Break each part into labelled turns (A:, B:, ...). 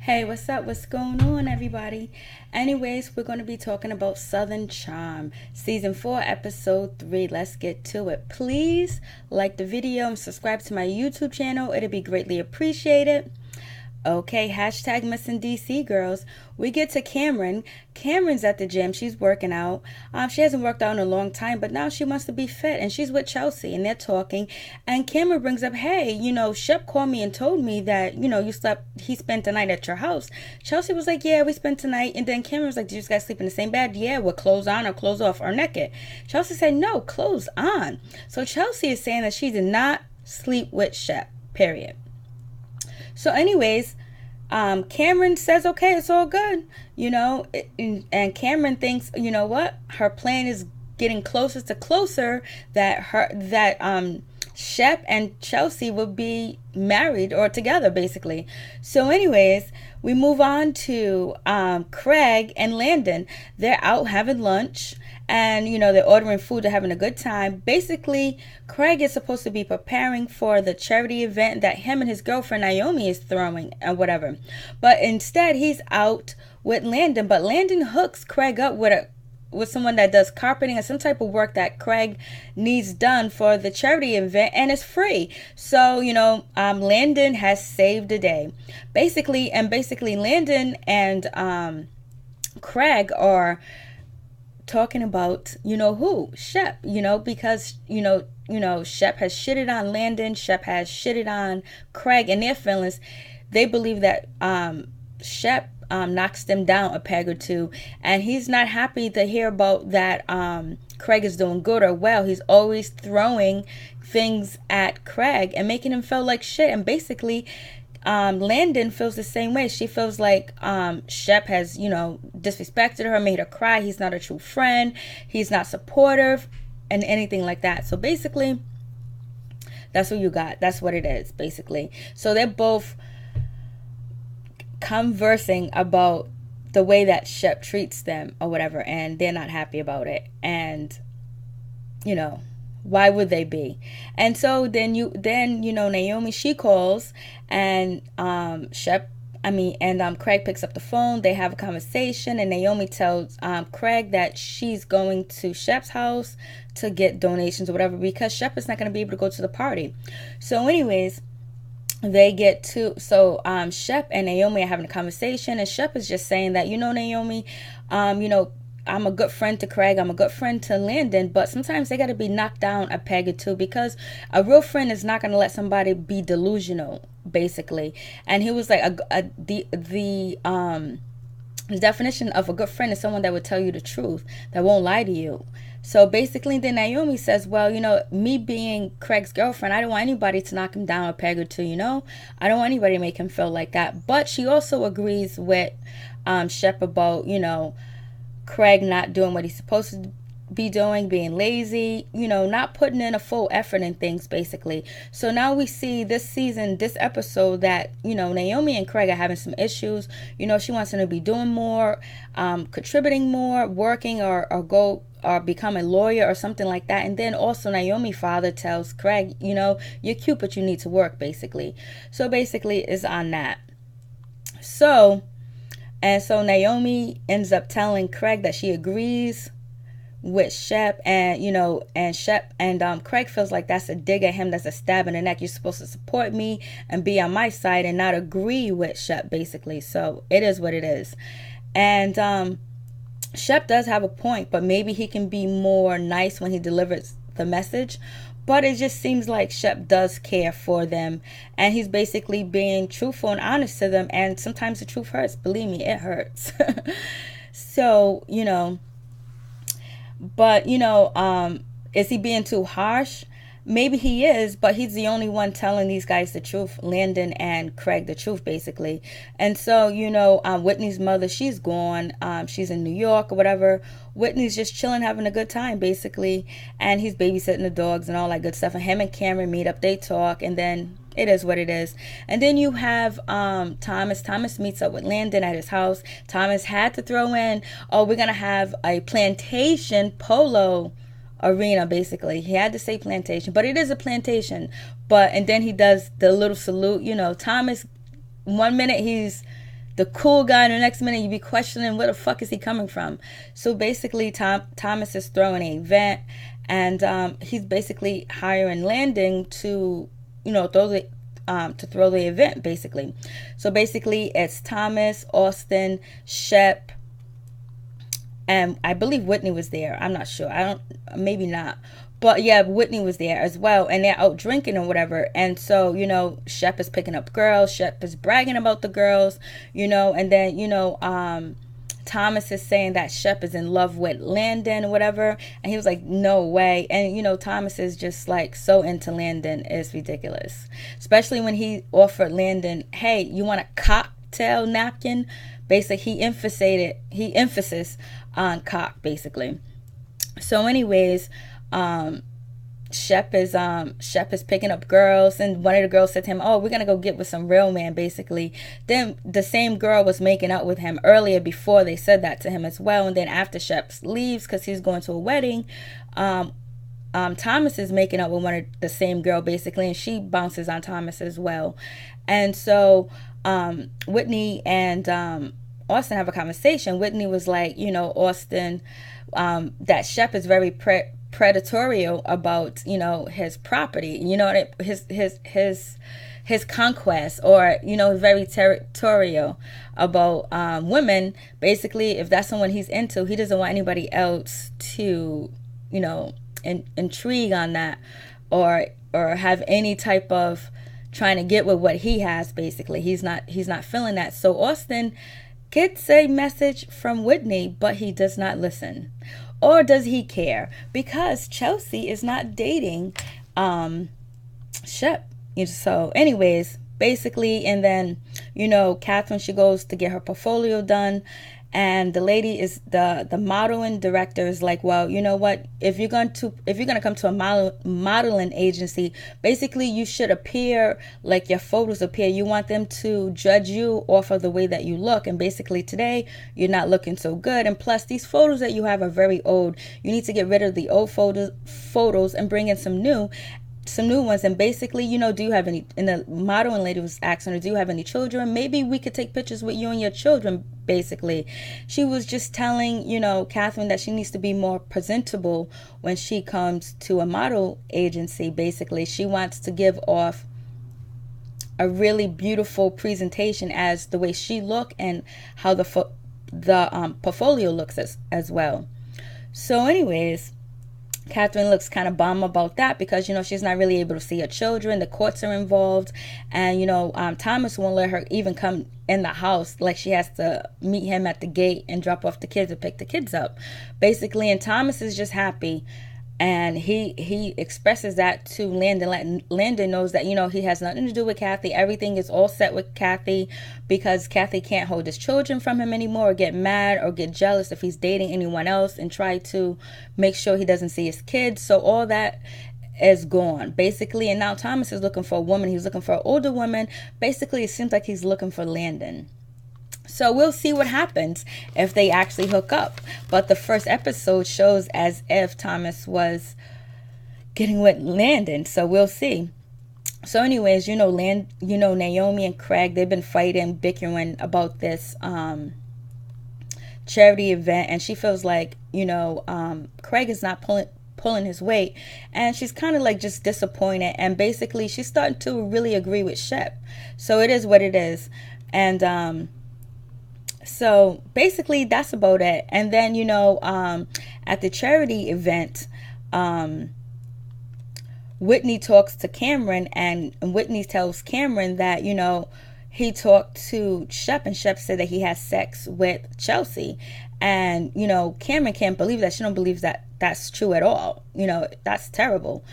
A: Hey, what's up? What's going on, everybody? Anyways, we're going to be talking about Southern Charm, Season 4, Episode 3. Let's get to it. Please like the video and subscribe to my YouTube channel. It'll be greatly appreciated. Okay, hashtag missing DC girls. We get to Cameron. Cameron's at the gym. She's working out. She hasn't worked out in a long time, but now she wants to be fit, and she's with Chelsea, and they're talking. And Cameron brings up, hey, Shep called me and told me that, he spent the night at your house. Chelsea was like, yeah, we spent the night. And then Cameron was like, did you guys sleep in the same bed? Yeah, with clothes on or clothes off or naked. Chelsea said, no, clothes on. So Chelsea is saying that she did not sleep with Shep, period. So anyways, Cameron says, okay, it's all good, and Cameron thinks, you know what, her plan is getting closer to closer that Shep and Chelsea will be married or together, basically. So anyways, we move on to Craig and Landon. They're out having lunch, and they're ordering food, they're having a good time. Basically, Craig is supposed to be preparing for the charity event that him and his girlfriend Naomi is throwing and whatever, but instead he's out with Landon. But Landon hooks Craig up with someone that does carpeting and some type of work that Craig needs done for the charity event, and it's free. So Landon has saved the day, basically. Landon and Craig are talking about Shep, because Shep has shitted on Landon, Shep has shitted on Craig and their feelings. They believe that Shep knocks them down a peg or two, and he's not happy to hear about that Craig is doing good or well. He's always throwing things at Craig and making him feel like shit. And basically Landon feels the same way. She feels like Shep has disrespected her, made her cry. He's not a true friend, he's not supportive and anything like that. So basically that's what you got. That's what it is, basically. So they're both conversing about the way that Shep treats them or whatever, and they're not happy about it. And why would they be? And so then Naomi, she calls, and Craig picks up the phone. They have a conversation, and Naomi tells Craig that she's going to Shep's house to get donations or whatever, because Shep is not going to be able to go to the party. So anyways, they get to, Shep and Naomi are having a conversation, and Shep is just saying that, Naomi, I'm a good friend to Craig, I'm a good friend to Landon, but sometimes they got to be knocked down a peg or two, because a real friend is not going to let somebody be delusional, basically. And he was like, the definition of a good friend is someone that would tell you the truth, that won't lie to you. So basically then Naomi says, well, me being Craig's girlfriend, I don't want anybody to knock him down a peg or two, I don't want anybody to make him feel like that. But she also agrees with Shep about, Craig not doing what he's supposed to be doing, being lazy, not putting in a full effort in things, basically. So now we see this season, this episode, that Naomi and Craig are having some issues. She wants him to be doing more, contributing more, working, or go or become a lawyer or something like that. And then also Naomi's father tells Craig, you're cute, but you need to work, basically. So basically it's on that. So Naomi ends up telling Craig that she agrees with Shep, and Shep and Craig feels like that's a dig at him, that's a stab in the neck. You're supposed to support me and be on my side and not agree with Shep, basically. So it is what it is. And Shep does have a point, but maybe he can be more nice when he delivers the message. But it just seems like Shep does care for them, and he's basically being truthful and honest to them. And sometimes the truth hurts. Believe me, it hurts. So, but, is he being too harsh? Maybe he is, but he's the only one telling these guys the truth, Landon and Craig, the truth, basically. And so, Whitney's mother, she's gone. She's in New York or whatever. Whitney's just chilling, having a good time, basically. And he's babysitting the dogs and all that good stuff. And him and Cameron meet up, they talk, and then it is what it is. And then you have Thomas. Thomas meets up with Landon at his house. Thomas had to throw in, oh, we're going to have a plantation polo arena, basically. He had to say plantation, but it is a plantation. And then he does the little salute. Thomas, one minute he's the cool guy, and the next minute you be questioning where the fuck is he coming from. So basically, Thomas is throwing an event, and he's basically hiring Landon to, throw the event, basically. So basically, it's Thomas, Austin, Shep, and I believe Whitney was there. I'm not sure. Maybe not. But yeah, Whitney was there as well, and they're out drinking or whatever. And so, Shep is picking up girls. Shep is bragging about the girls, and then, Thomas is saying that Shep is in love with Landon or whatever. And he was like, no way. And, Thomas is just like so into Landon. It's ridiculous. Especially when he offered Landon, hey, you want a cocktail napkin? Basically, he emphasis on cock, basically. So anyways, Shep is picking up girls, and one of the girls said to him, oh, we're gonna go get with some real man, basically. Then the same girl was making out with him earlier before they said that to him as well. And then after Shep leaves because he's going to a wedding, Thomas is making out with the same girl, basically, and she bounces on Thomas as well. And so Whitney and Austin have a conversation. Whitney was like, Austin, that Shep is very predatory about, his property, his conquest, or, very territorial about women. Basically, if that's someone he's into, he doesn't want anybody else to, intrigue on that, or have any type of trying to get with what he has. Basically, he's not feeling that. So Austin gets a message from Whitney, but he does not listen. Or does he care? Because Chelsea is not dating Shep. So anyways, basically, and then, Catherine, she goes to get her portfolio done. And the lady is the modeling director is like, well, you know what? If you're gonna come to a modeling agency, basically you should appear like your photos appear. You want them to judge you off of the way that you look. And basically today you're not looking so good. And plus these photos that you have are very old. You need to get rid of the old photos and bring in some new ones. And basically, do you have any, and the modeling lady was asking her, do you have any children? Maybe we could take pictures with you and your children. Basically, she was just telling, Catherine, that she needs to be more presentable when she comes to a model agency. Basically, she wants to give off a really beautiful presentation as the way she look and how the portfolio looks as well. So anyways, Catherine looks kind of bummed about that because, she's not really able to see her children. The courts are involved. And, Thomas won't let her even come in the house. Like, she has to meet him at the gate and drop off the kids and pick the kids up, basically. And Thomas is just happy. And he expresses that to Landon. Landon knows that, he has nothing to do with Kathy. Everything is all set with Kathy because Kathy can't hold his children from him anymore, or get mad or get jealous if he's dating anyone else, and try to make sure he doesn't see his kids. So all that is gone, basically. And now Thomas is looking for a woman. He's looking for an older woman. Basically, it seems like he's looking for Landon. So we'll see what happens if they actually hook up. But the first episode shows as if Thomas was getting with Landon. So we'll see. So anyways, Naomi and Craig, they've been fighting, bickering about this charity event. And she feels like, Craig is not pulling his weight. And she's kind of like just disappointed. And basically, she's starting to really agree with Shep. So it is what it is. And so basically that's about it. And then, at the charity event, Whitney talks to Cameron, and Whitney tells Cameron that, he talked to Shep, and Shep said that he has sex with Chelsea. And, Cameron can't believe that. She don't believe that that's true at all. That's terrible.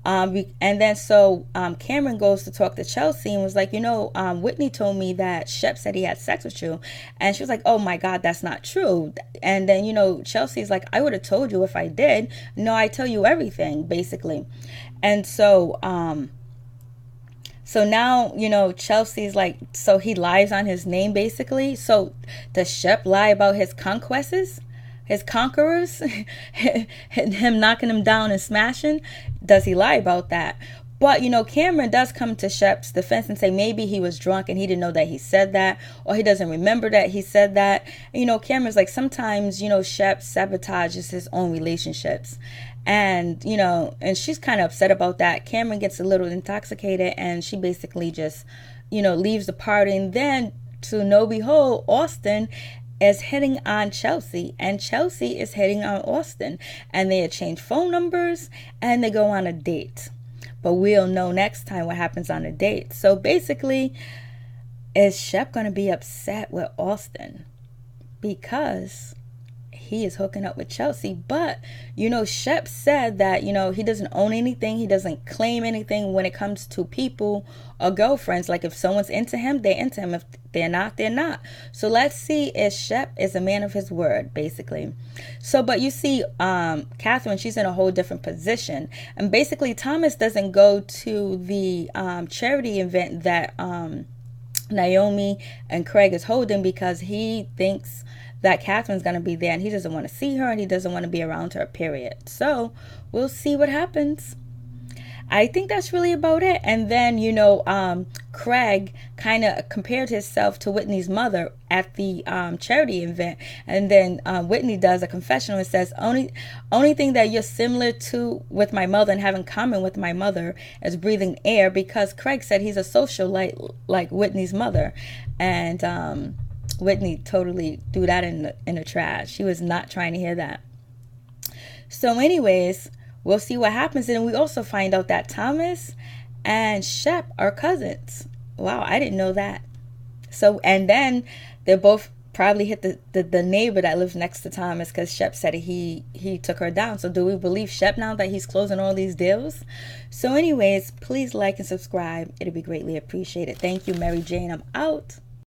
A: And then so Cameron goes to talk to Chelsea and was like, Whitney told me that Shep said he had sex with you. And she was like, oh my God, that's not true. And then, Chelsea's like, I would have told you if I did. No, I tell you everything, basically. And so, so now, Chelsea's like, so he lies on his name, basically. So does Shep lie about his conquests? His conquerors, him knocking him down and smashing? Does he lie about that? But, you know, Cameron does come to Shep's defense and say maybe he was drunk and he didn't know that he said that, or he doesn't remember that he said that. And, you know, Cameron's like, sometimes, you know, Shep sabotages his own relationships. And, you know, and she's kind of upset about that. Cameron gets a little intoxicated and she basically just, you know, leaves the party. And then, to no behold, Austin is hitting on Chelsea, and Chelsea is hitting on Austin. And they exchange phone numbers and they go on a date. But we'll know next time what happens on the date. So basically, is Shep going to be upset with Austin because he is hooking up with Chelsea? But, you know, Shep said that, you know, he doesn't own anything. He doesn't claim anything when it comes to people or girlfriends. Like, if someone's into him, they're into him. If they're not, they're not. So let's see if Shep is a man of his word, basically. So, but you see, Catherine, she's in a whole different position. And basically, Thomas doesn't go to the charity event that Naomi and Craig is holding because he thinks that Catherine's going to be there and he doesn't want to see her and he doesn't want to be around her, period. So we'll see what happens. I think that's really about it. And then, you know, Craig kind of compared himself to Whitney's mother at the charity event. And then Whitney does a confessional and says, only thing that you're similar to with my mother and have in common with my mother is breathing air, because Craig said he's a socialite like Whitney's mother. And Whitney totally threw that in the trash. She was not trying to hear that. So anyways, we'll see what happens. And we also find out that Thomas and Shep are cousins. Wow, I didn't know that. So, and then they both probably hit the neighbor that lives next to Thomas, because Shep said he took her down. So do we believe Shep now that he's closing all these deals? So anyways, please like and subscribe. It'll be greatly appreciated. Thank you, Mary Jane. I'm out.